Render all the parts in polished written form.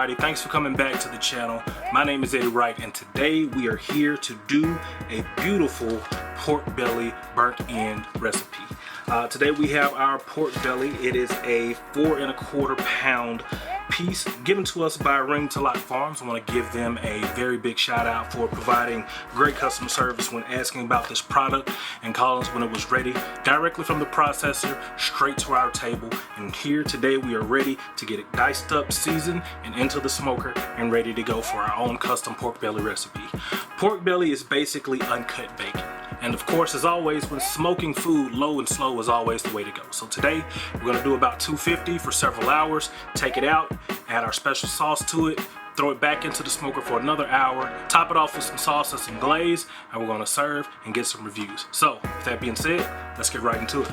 everybody, thanks for coming back to the channel. My name is Eddie Wright, and today we are here to do a beautiful pork belly burnt end recipe. Today we have our pork belly. It is a 4 1/4 pound piece given to us by Ring to Lot Farms. I want to give them a very big shout out for providing great customer service when asking about this product and calling us when it was ready, directly from the processor straight to our table. And here today we are ready to get it diced up, seasoned, and into the smoker and ready to go for our own custom pork belly recipe. Pork belly is basically uncut bacon. And of course, as always, when smoking food, low and slow is always the way to go. So today, we're gonna do about 250 for several hours, take it out, add our special sauce to it, throw it back into the smoker for another hour, top it off with some sauce and some glaze, and we're gonna serve and get some reviews. So, with that being said, let's get right into it.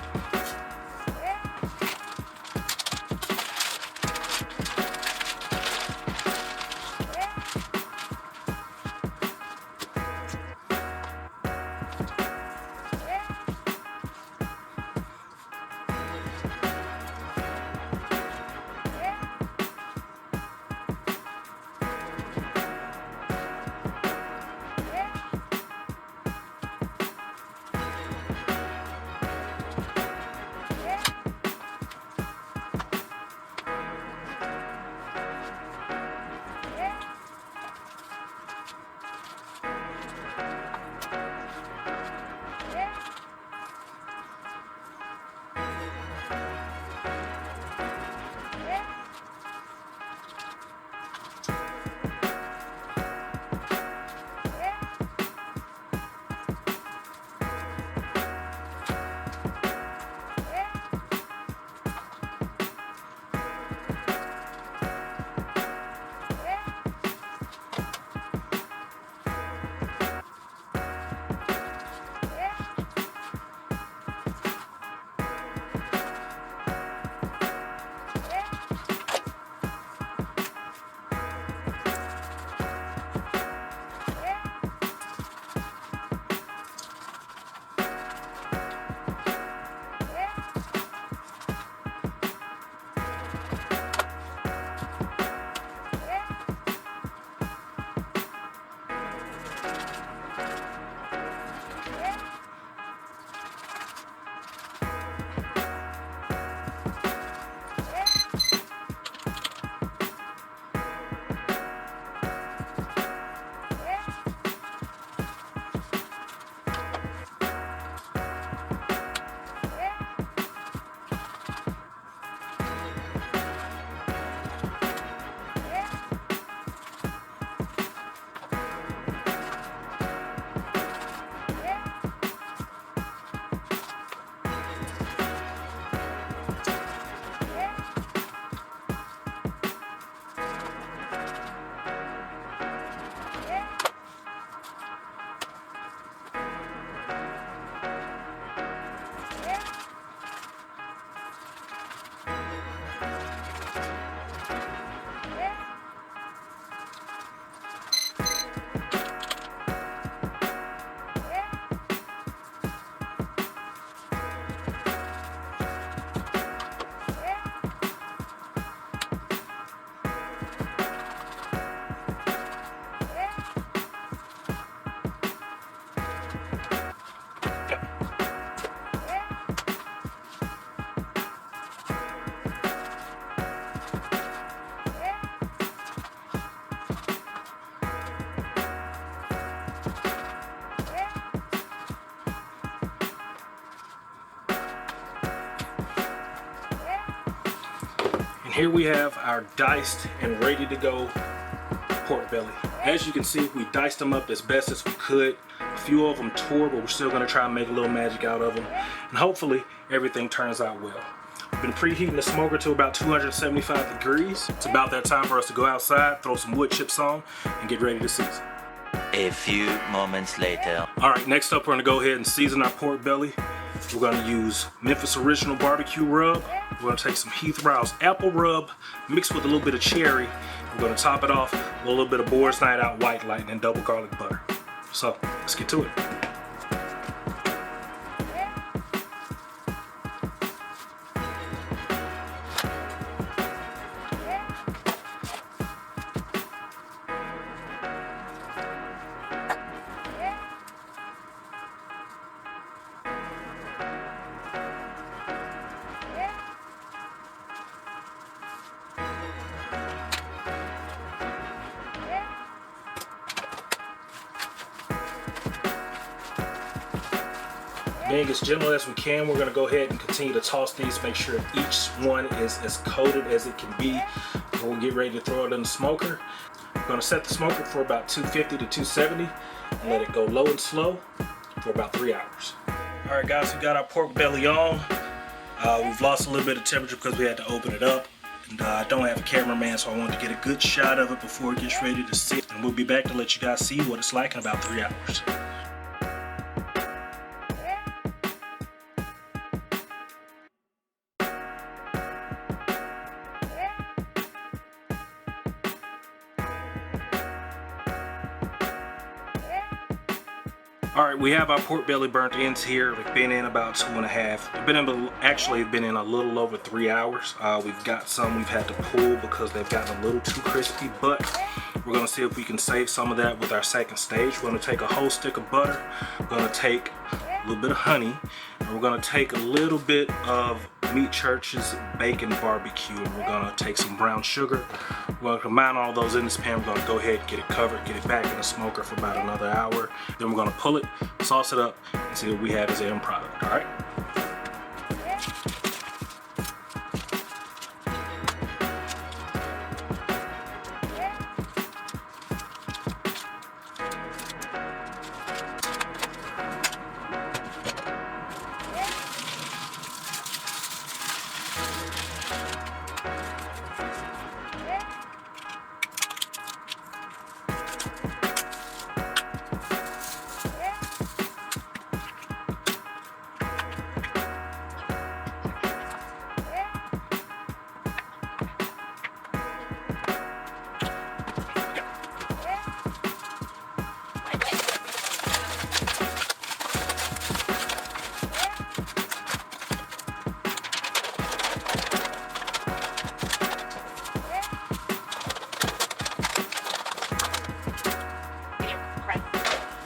Here we have our diced and ready to go pork belly. As you can see, we diced them up as best as we could. A few of them tore, but we're still gonna try and make a little magic out of them. And hopefully everything turns out well. We've been preheating the smoker to about 275 degrees. It's about that time for us to go outside, throw some wood chips on, and get ready to season. A few moments later. All right, next up, we're gonna go ahead and season our pork belly. We're gonna use Memphis Original Barbecue Rub. We're gonna take some Heath Row's Apple Rub, mixed with a little bit of cherry. We're gonna top it off with a little bit of Boar's Night Out White Light and double garlic butter. So, let's get to it. being as gentle as we can, we're going to go ahead and continue to toss these, make sure each one is as coated as it can be before we get ready to throw it in the smoker. We're going to set the smoker for about 250 to 270 and let it go low and slow for about 3 hours. Alright guys, we got our pork belly on. We've lost a little bit of temperature because we had to open it up. And I don't have a cameraman, so I wanted to get a good shot of it before it gets ready to sit. And we'll be back to let you guys see what it's like in about 3 hours. Alright, we have our pork belly burnt ends here. They've been in about 2.5. Actually been in a little over 3 hours. We've got some we've had to pull because they've gotten a little too crispy, but we're going to see if we can save some of that with our second stage. We're going to take a whole stick of butter. We're going to take a little bit of honey, and we're going to take a little bit of Meat Church's bacon barbecue, and we're going to take some brown sugar. We're going to combine all those in this pan. We're going to go ahead and get it covered, get it back in the smoker for about another hour. Then we're going to pull it, sauce it up, and see what we have as the end product. All right.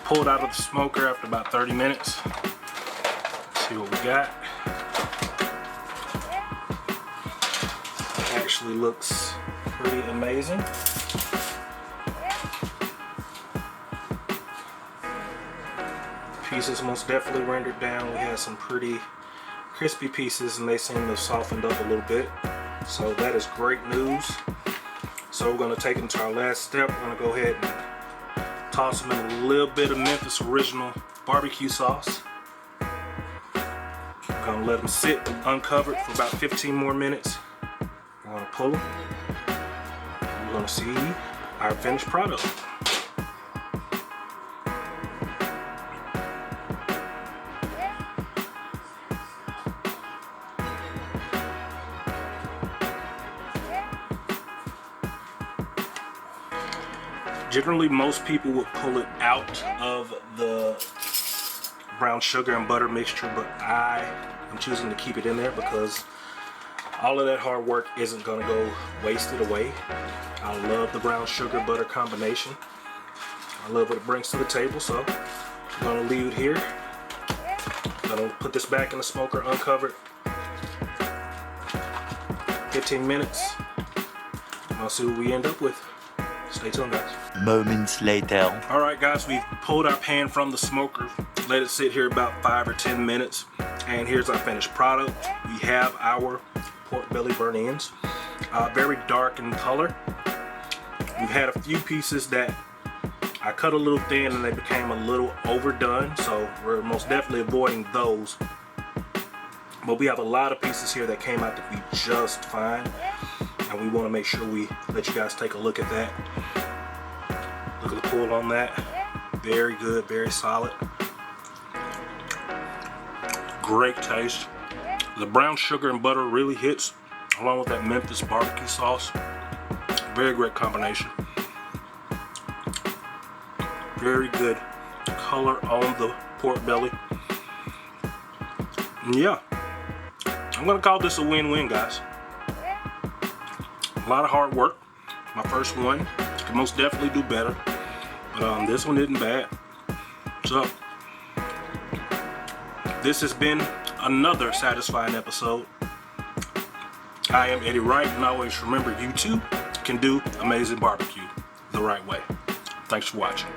Pulled out of the smoker after about 30 minutes. See what we got. Actually looks pretty amazing. Pieces most definitely rendered down. We had some pretty crispy pieces and they seem to have softened up a little bit. So that is great news. So we're going to take it to our last step. We're going to go ahead and toss them in a little bit of Memphis Original barbecue sauce. We're going to let them sit uncovered for about 15 more minutes. We're going to pull them. We're going to see our finished product. Generally, most people would pull it out of the brown sugar and butter mixture, but I am choosing to keep it in there because all of that hard work isn't going to go wasted away. I love the brown sugar butter combination. I love what it brings to the table, so I'm going to leave it here. I'm going to put this back in the smoker uncovered. 15 minutes. I'll see what we end up with. Stay tuned, guys. Moments later. Alright guys, we've pulled our pan from the smoker, let it sit here about 5 or 10 minutes, and here's our finished product. We have our pork belly burnt ends, very dark in color. We've had a few pieces that I cut a little thin and they became a little overdone, so we're most definitely avoiding those. But we have a lot of pieces here that came out to be just fine, and we want to make sure we let you guys take a look at that. Look at the pull on that. Very good, very solid. Great taste. The brown sugar and butter really hits along with that Memphis barbecue sauce. Very great combination. Very good color on the pork belly. And yeah, I'm gonna call this a win-win, guys. A lot of hard work. My first one. Could most definitely do better. But this one isn't bad. So, this has been another satisfying episode. I am Eddie Wright, and always remember, you too can do amazing barbecue the right way. Thanks for watching.